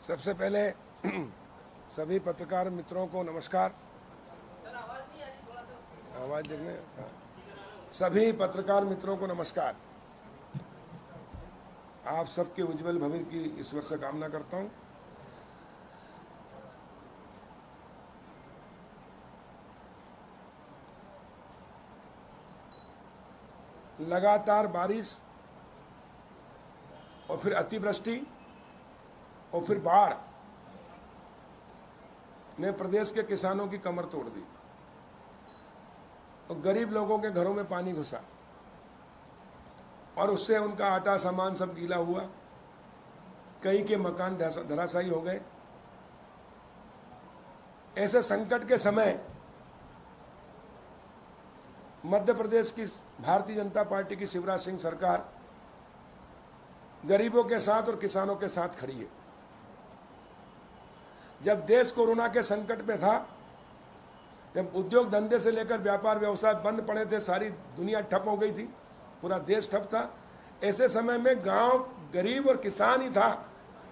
सबसे पहले सभी पत्रकार मित्रों को नमस्कार। आवाज देखने सभी पत्रकार मित्रों को नमस्कार। आप सबके उज्जवल भविष्य की ईश्वर से कामना करता हूं। लगातार बारिश और फिर अतिवृष्टि और फिर बाढ़ ने प्रदेश के किसानों की कमर तोड़ दी और गरीब लोगों के घरों में पानी घुसा और उससे उनका आटा सामान सब गीला हुआ। कई के मकान धराशायी हो गए। ऐसे संकट के समय मध्य प्रदेश की भारतीय जनता पार्टी की शिवराज सिंह सरकार गरीबों के साथ और किसानों के साथ खड़ी है। जब देश कोरोना के संकट में था, जब उद्योग धंधे से लेकर व्यापार व्यवसाय बंद पड़े थे, सारी दुनिया ठप हो गई थी, पूरा देश ठप था, ऐसे समय में गांव गरीब और किसान ही था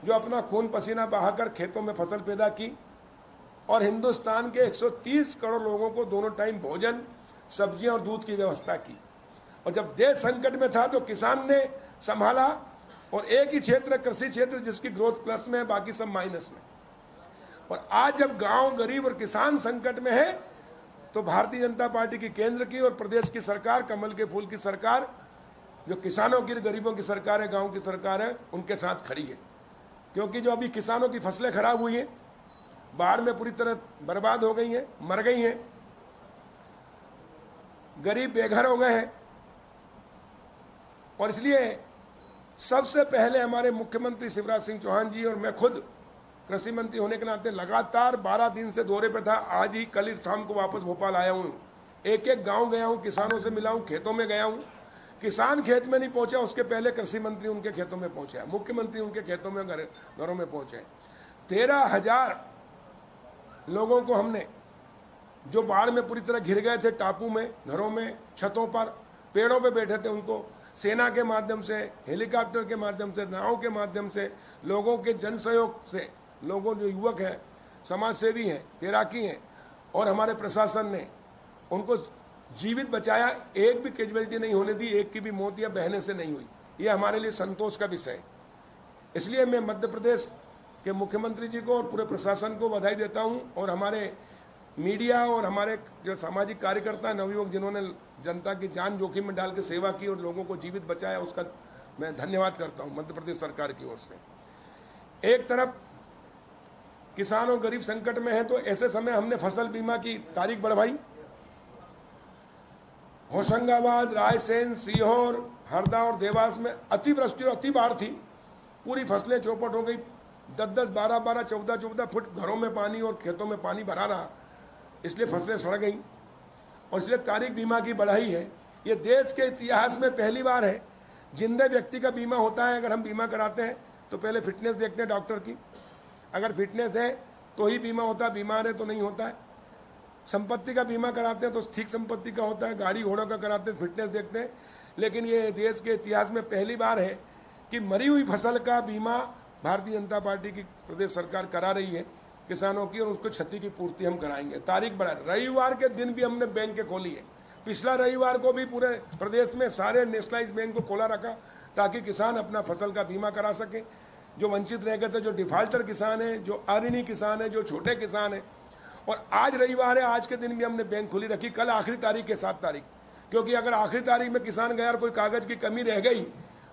जो अपना खून पसीना बहाकर खेतों में फसल पैदा की और हिंदुस्तान के 130 करोड़ लोगों को दोनों टाइम भोजन, सब्जियां और दूध की व्यवस्था की। और जब देश संकट में था तो किसान ने संभाला और एक ही क्षेत्र, कृषि क्षेत्र, जिसकी ग्रोथ प्लस में है, बाकी सब माइनस में। और आज जब गांव गरीब और किसान संकट में है तो भारतीय जनता पार्टी की केंद्र की और प्रदेश की सरकार, कमल के फूल की सरकार, जो किसानों की, गरीबों की सरकार है, गांव की सरकार है, उनके साथ खड़ी है। क्योंकि जो अभी किसानों की फसलें खराब हुई हैं, बाढ़ में पूरी तरह बर्बाद हो गई हैं, मर गई हैं, गरीब बेघर हो गए हैं, और इसलिए सबसे पहले हमारे मुख्यमंत्री शिवराज सिंह चौहान जी और मैं खुद कृषि मंत्री होने के नाते लगातार 12 दिन से दौरे पे था। आज ही कल शाम को वापस भोपाल आया हूँ। एक एक गांव गया हूँ, किसानों से मिला हूँ, खेतों में गया हूँ। किसान खेत में नहीं पहुंचा, उसके पहले कृषि मंत्री उनके खेतों में पहुंचा, मुख्यमंत्री उनके खेतों में, घरों में पहुंचे। 13,000 लोगों को हमने, जो बाढ़ में पूरी तरह घिर गए थे, टापू में, घरों में, छतों पर, पेड़ों पे बैठे थे, उनको सेना के माध्यम से, हेलीकॉप्टर के माध्यम से, नाव के माध्यम से, लोगों के जन सहयोग से, लोगों जो युवक हैं, समाज सेवी हैं, तैराकी हैं, और हमारे प्रशासन ने उनको जीवित बचाया। एक भी कैजुअलिटी नहीं होने दी, एक की भी मौत या बहने से नहीं हुई। ये हमारे लिए संतोष का विषय है। इसलिए मैं मध्य प्रदेश के मुख्यमंत्री जी को और पूरे प्रशासन को बधाई देता हूँ, और हमारे मीडिया और हमारे जो सामाजिक कार्यकर्ता हैं, नवयुवक, जिन्होंने जनता की जान जोखिम में डाल के सेवा की और लोगों को जीवित बचाया, उसका मैं धन्यवाद करता हूं मध्य प्रदेश सरकार की ओर से। एक तरफ किसान और गरीब संकट में है तो ऐसे समय हमने फसल बीमा की तारीख बढ़वाई। होशंगाबाद, रायसेन, सीहोर, हरदा और देवास में अतिवृष्टि और अति बाढ़ थी। पूरी फसलें चौपट हो गई। 10-10, 12-12, 14-14 फुट घरों में पानी और खेतों में पानी भरा रहा, इसलिए फसलें सड़ गई और इसलिए तारीख बीमा की बढ़ाई है। ये देश के इतिहास में पहली बार है। जिंदे व्यक्ति का बीमा होता है। अगर हम बीमा कराते हैं तो पहले फिटनेस देखते हैं डॉक्टर की, अगर फिटनेस है तो ही बीमा होता है, बीमार है तो नहीं होता है। संपत्ति का बीमा कराते हैं तो ठीक संपत्ति का होता है, गाड़ी घोड़ों का कराते हैं फिटनेस देखते हैं। लेकिन ये देश के इतिहास में पहली बार है कि मरी हुई फसल का बीमा भारतीय जनता पार्टी की प्रदेश सरकार करा रही है किसानों की, और उसको क्षति की पूर्ति हम कराएंगे। तारीख बढ़ा, रविवार के दिन भी हमने बैंक खोली है। पिछला रविवार को भी पूरे प्रदेश में सारे नेशनलाइज बैंक को खोला रखा ताकि किसान अपना फसल का बीमा करा सके। जो वंचित रह गए थे, जो डिफाल्टर किसान है, जो अऋणी किसान है, जो छोटे किसान है। और आज रविवार है, आज के दिन भी हमने बैंक खुली रखी। कल आखिरी तारीख है, 7 तारीख, क्योंकि अगर आखिरी तारीख में किसान गया और कोई कागज की कमी रह गई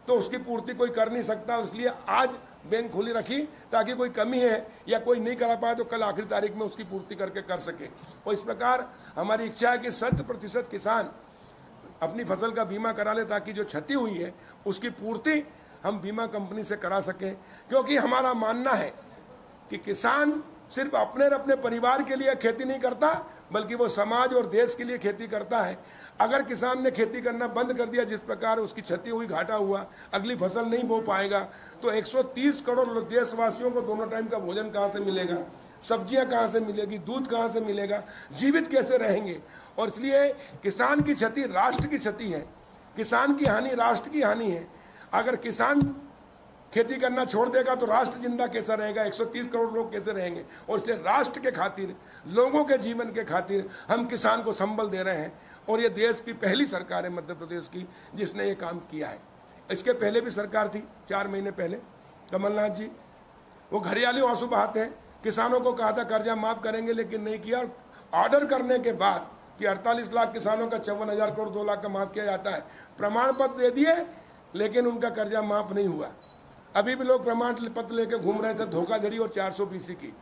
तो उसकी पूर्ति कोई कर नहीं सकता। इसलिए आज बैंक खुली रखी ताकि कोई कमी है या कोई नहीं करा पाए तो कल आखिरी तारीख में उसकी पूर्ति करके कर सके। और इस प्रकार हमारी इच्छा है कि 100% किसान अपनी फसल का बीमा करा ले ताकि जो क्षति हुई है उसकी पूर्ति हम बीमा कंपनी से करा सकें। क्योंकि हमारा मानना है कि किसान सिर्फ अपने और अपने परिवार के लिए खेती नहीं करता, बल्कि वो समाज और देश के लिए खेती करता है। अगर किसान ने खेती करना बंद कर दिया, जिस प्रकार उसकी क्षति हुई, घाटा हुआ, अगली फसल नहीं बो पाएगा, तो 130 करोड़ देशवासियों को दोनों टाइम का भोजन कहाँ से मिलेगा, सब्जियां कहाँ से मिलेगी, दूध कहाँ से मिलेगा, जीवित कैसे रहेंगे। और इसलिए किसान की क्षति राष्ट्र की क्षति है, किसान की हानि राष्ट्र की हानि है। अगर किसान खेती करना छोड़ देगा तो राष्ट्र जिंदा कैसा रहेगा, 130 करोड़ लोग कैसे रहेंगे। और इसलिए राष्ट्र के खातिर, लोगों के जीवन के खातिर हम किसान को संबल दे रहे हैं। और ये देश की पहली सरकार है मध्य प्रदेश की जिसने ये काम किया है। इसके पहले भी सरकार थी 4 महीने पहले, कमलनाथ जी, वो घड़ियाली आंसू बहाते हैं। किसानों को कहा था कर्जा माफ करेंगे, लेकिन नहीं किया। ऑर्डर करने के बाद कि 48 लाख किसानों का 54,000 करोड़ 2 लाख का माफ किया जाता है, प्रमाण पत्र दे दिए, लेकिन उनका कर्जा माफ नहीं हुआ। अभी भी लोग प्रमाण पत्र लेकर घूम रहे थे, धोखाधड़ी और 400 पीसी की।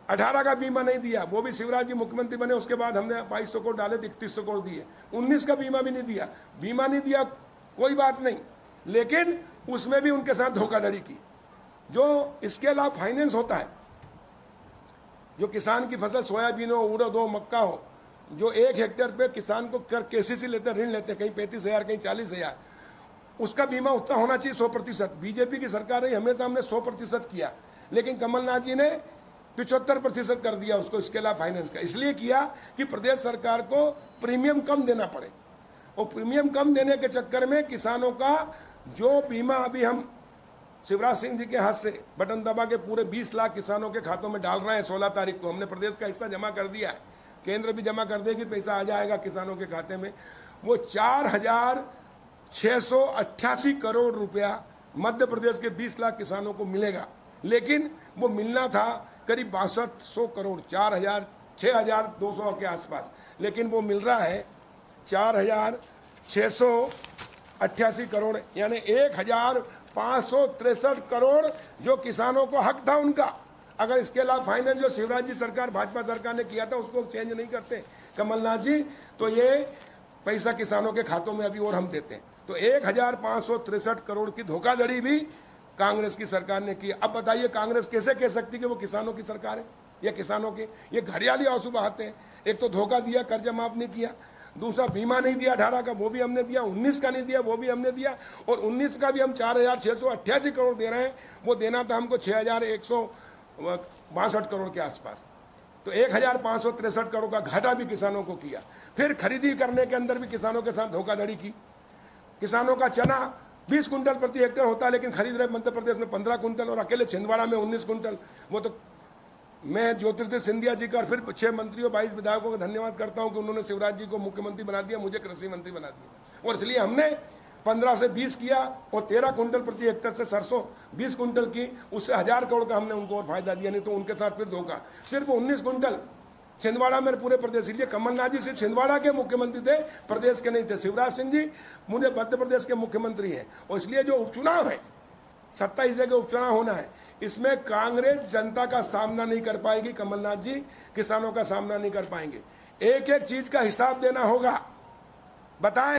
18 का बीमा नहीं दिया, वो भी शिवराज जी मुख्यमंत्री बने उसके बाद हमने 2200 करोड़ डाले, 3100 करोड़ दिए। 19 का बीमा भी नहीं दिया। बीमा नहीं दिया कोई बात नहीं, लेकिन उसमें भी उनके साथ धोखाधड़ी की। जो इसके अलावा फाइनेंस होता है, जो किसान की फसल सोयाबीन हो, उड़द हो, मक्का हो, जो 1 हेक्टेयर पे किसान को कर केसीसी लेते, ऋण लेते, कहीं 35,000 कहीं 40,000, उसका बीमा उतना होना चाहिए 100%। बीजेपी की सरकार है, हमेशा हमने 100% किया, लेकिन कमलनाथ जी ने 75% कर दिया उसको। इसके अलावा फाइनेंस का इसलिए किया कि प्रदेश सरकार को प्रीमियम कम देना पड़े, और प्रीमियम कम देने के चक्कर में किसानों का जो बीमा अभी हम शिवराज सिंह जी के हाथ से बटन दबा के पूरे 20 लाख किसानों के खातों में डाल रहे हैं। 16 तारीख को हमने प्रदेश का हिस्सा जमा कर दिया है, केंद्र भी जमा कर देगी, पैसा आ जाएगा किसानों के खाते में। वो 4,688 करोड़ रुपया मध्य प्रदेश के 20 लाख किसानों को मिलेगा, लेकिन वो मिलना था करीब 6200 करोड़, 6,200 के आसपास, लेकिन वो मिल रहा है 4,688 करोड़, यानी 1,563 करोड़ जो किसानों को हक था उनका। अगर इसके अलावा फाइनेंस जो शिवराज जी सरकार, भाजपा सरकार ने किया था, उसको चेंज नहीं करते कमलनाथ जी, तो ये पैसा किसानों के खातों में अभी और हम देते हैं। तो 1,563 करोड़ की धोखाधड़ी भी कांग्रेस की सरकार ने की। अब बताइए कांग्रेस कैसे कह सकती कि वो किसानों की सरकार है या किसानों के? ये घड़ियाली आंसू बहाते हैं। एक तो धोखा दिया, कर्जा माफ नहीं किया, दूसरा बीमा नहीं दिया 18 का, वो भी हमने दिया, 19 का नहीं दिया, वो भी हमने दिया, और 19 का भी हम 4,688 करोड़ दे रहे हैं। वो देना था हमको 6,162 करोड़ के आसपास। तो 1,563 करोड़ का घाटा भी किसानों को किया। फिर खरीदी करने के अंदर भी किसानों के साथ धोखाधड़ी की। किसानों का चना 20 कुंटल प्रति हेक्टेयर होता है, लेकिन खरीद रहे मध्य प्रदेश में 15 कुंटल, और अकेले छिंदवाड़ा में 19 कुंटल। वो तो मैं ज्योतिर्दित्य सिंधिया जी का और फिर 6 मंत्रियों 22 विधायकों का धन्यवाद करता हूं कि उन्होंने शिवराज जी को मुख्यमंत्री बना दिया, मुझे कृषि मंत्री बना दिया। और इसलिए हमने 15 से 20 किया, और 13 कुंटल प्रति हेक्टेयर से सरसों 20 कुंटल की, उससे 1000 करोड़ का हमने उनको और फायदा दिया। नहीं तो उनके साथ फिर धोखा। सिर्फ 19 कुंटल छिंदवाड़ा में पूरे प्रदेश। इसलिए कमलनाथ जी सिर्फ छिंदवाड़ा के मुख्यमंत्री थे, प्रदेश के नहीं थे। शिवराज सिंह जी मुझे मध्य प्रदेश के मुख्यमंत्री हैं। और इसलिए जो उपचुनाव है, 27 जगह उपचुनाव होना है, इसमें कांग्रेस जनता का सामना नहीं कर पाएगी, कमलनाथ जी किसानों का सामना नहीं कर पाएंगे। एक एक चीज का हिसाब देना होगा। बताएं।